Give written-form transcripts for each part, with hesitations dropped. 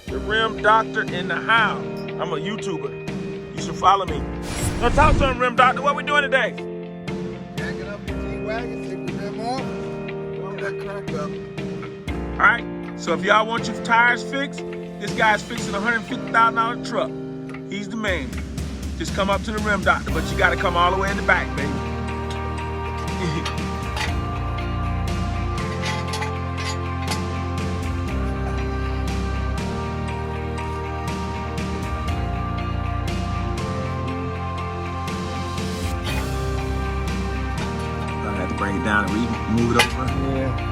The Rim Doctor in the house. I'm a YouTuber. You should follow me. Now talk to him, Rim Doctor. What we doing today? Jacking up the G-Wagon, take the rim off, warm that crack up. All right. So if y'all want your tires fixed, this guy's fixing a $150,000 truck. He's the man. Just come up to the Rim Doctor, but you got to come all the way in the back, baby. I have to bring it down and move it over. Yeah.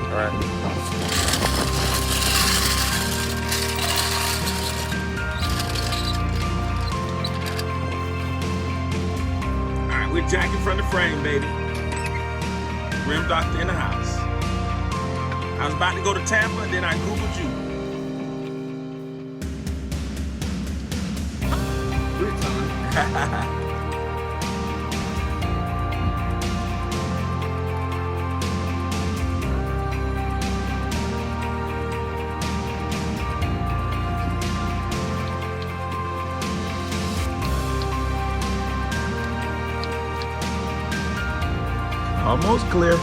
All right. We're jacking from the frame, baby. Rim Doctor in the house. I was about to go to Tampa, and then I Googled you. 3 times. Almost clear.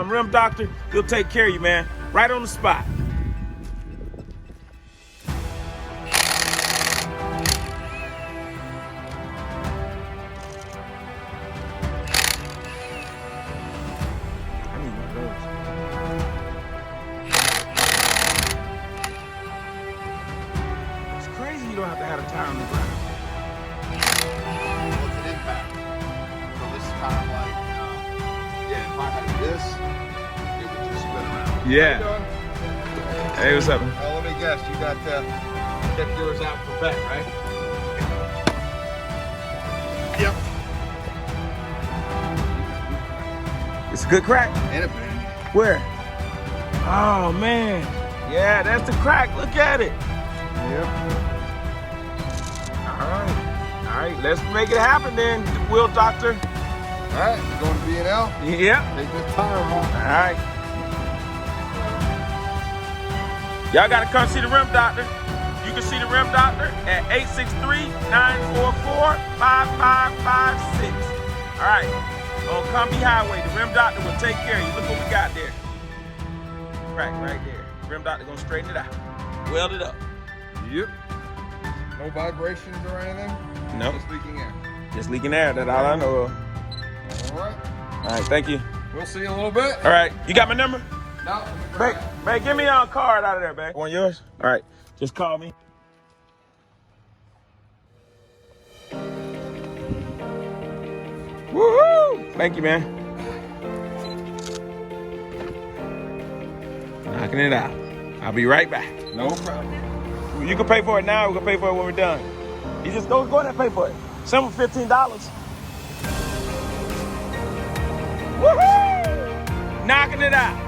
Rim Doctor, he'll take care of you, man. Right on the spot. I need one of those. It's crazy you don't have to have a tire on the ground. What's an impact? So this is kind of like, yeah, if I had this, it would just spin around. Yeah. How you doing? Hey, what's up? Let me guess, you got kept yours out for vet, right? Yep. It's a good crack. And a bend. Where? Oh, man. Yeah, that's the crack. Look at it. Yep. All right. All right, let's make it happen then, Will Doctor. All right, you going to B&L? Yep. Take this tire off. All right. Y'all got to come see the Rim Doctor. You can see the Rim Doctor at 863-944-5556. All right. On Cumbie Highway, the Rim Doctor will take care of you. Look what we got there. Right there. Rim Doctor going to straighten it out. Weld it up. Yep. No vibrations or anything? Nope. Just leaking air. Just leaking air. That's all I know of. All right. All right, thank you. We'll see you in a little bit. All right. You got my number? No. Babe, give me a card out of there, babe. One of yours? All right. Just call me. Woohoo! Thank you, man. Knocking it out. I'll be right back. No problem. You can pay for it now. We can pay for it when we're done. You just go ahead and pay for it. Some for $15. Woohoo! Knocking it out.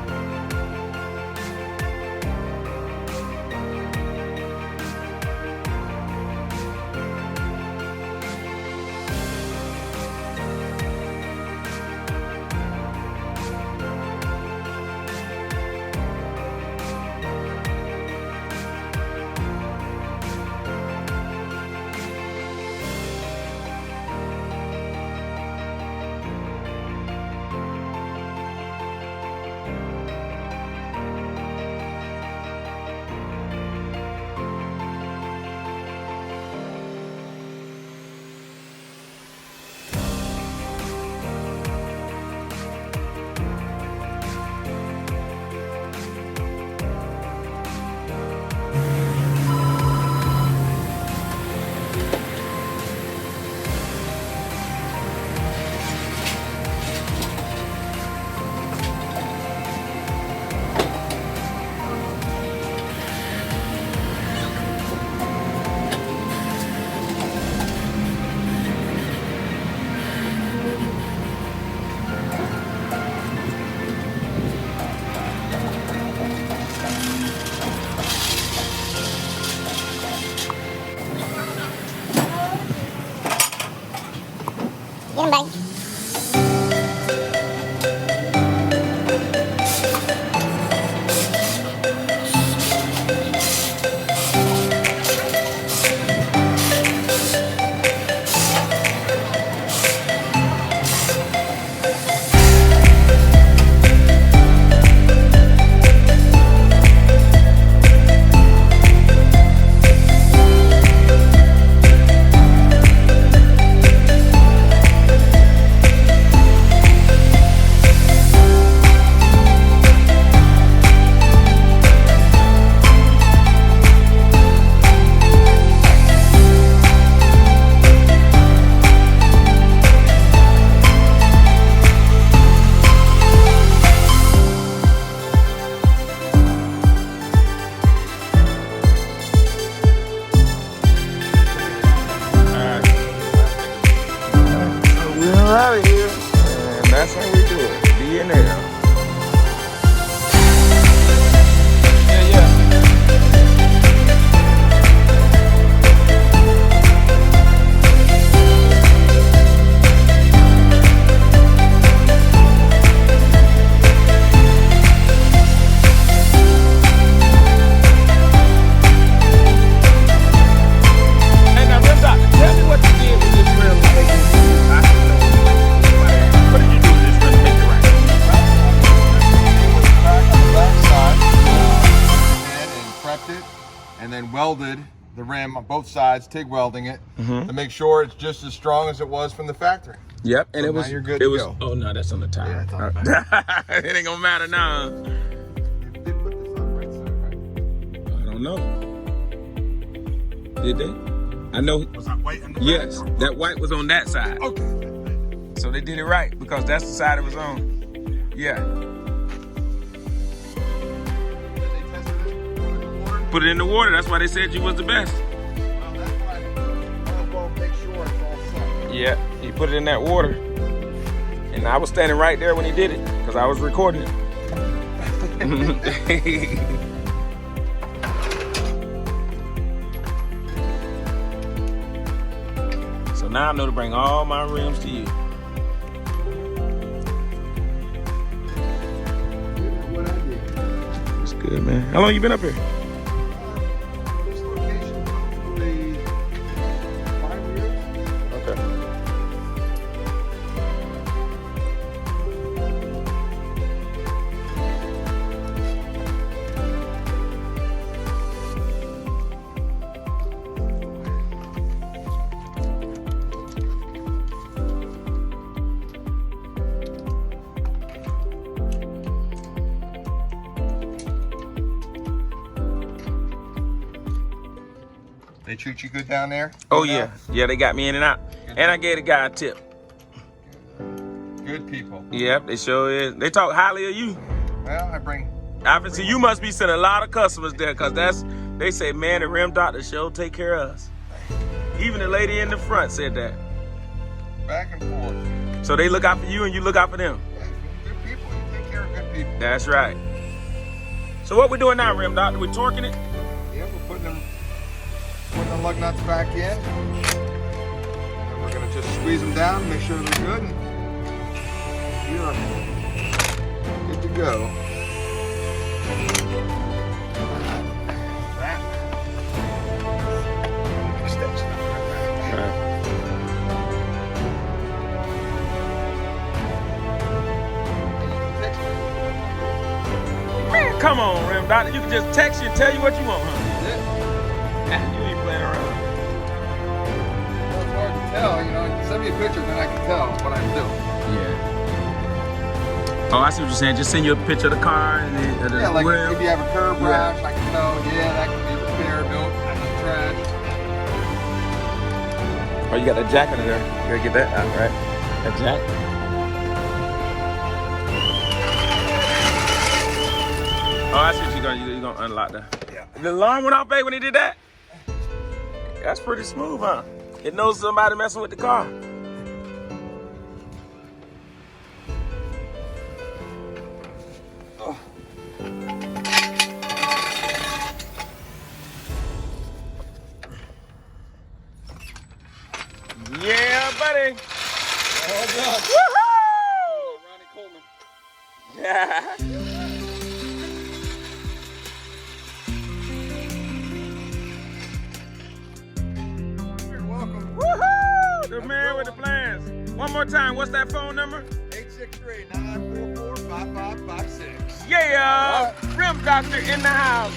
him back. Out of here, and that's how we do it. Be in there. Yeah. Hey, now, Rim Doctor, tell me what you did with this rim. What did you do with this rim to make it right? And prepped it, and then welded the rim on both sides, TIG welding it to make sure it's just as strong as it was from the factory. Yep, and So it was. now you're good it to was. go. Oh no, that's on the top. Yeah, it's on the back. It ain't gonna matter now. You did put this on right side, right? I don't know. Did they? I know. Was that white on the Yes, back? that white was on that side. Okay. So they did it right because that's the side it was on. Yeah. Did they test it? Put it in the water? Put it in the water. That's why they said you was the best. Well, that's why. Well, make sure it's all set. Yeah, he put it in that water. And I was standing right there when he did it because I was recording it. So now I know to bring all my rims to you. What I did. That's good, man. How long you been up here? This location, probably 5 years. Okay. They treat you good down there? Oh yeah, yeah. They got me in and out, and I gave the guy a tip. Good people. Yep, they sure is. They talk highly of you. Well, I bring. Obviously, you must be sending a lot of customers there, cause they say, man, the Rim Doctor show take care of us. Even the lady in the front said that. Back and forth. So they look out for you, and you look out for them. Yeah, good people. You take care of good people. That's right. So what we doing now, Rim Doctor? We torquing it. Yeah, we're putting the lug nuts back in. And we're gonna just squeeze them down, make sure they're good. And you're good to go. That extension. Man, come on, Rim Doctor. You can just text you and tell you what you want, huh? You ain't playing around. Well, it's hard to tell, you know. Send me a picture, then I can tell what I'm doing. Yeah. Oh, I see what you're saying. Just send you a picture of the car and the Yeah, like rim. if you have a curb rash, I can tell, yeah, that can be repaired. No, that's trash. Oh, you got that jack under there. You gotta get that out, right? That jack. Oh, I see what you're gonna unlock that. Yeah. The alarm went off, babe, when he did that? That's pretty smooth, huh? It knows somebody messing with the car. Oh. Yeah, buddy. All done. Woohoo! Ronnie Coleman. Yeah. You're welcome. Woohoo! The man with the plans. One more time, what's that phone number? 863-944-5556. Yeah! Rim Doctor in the house.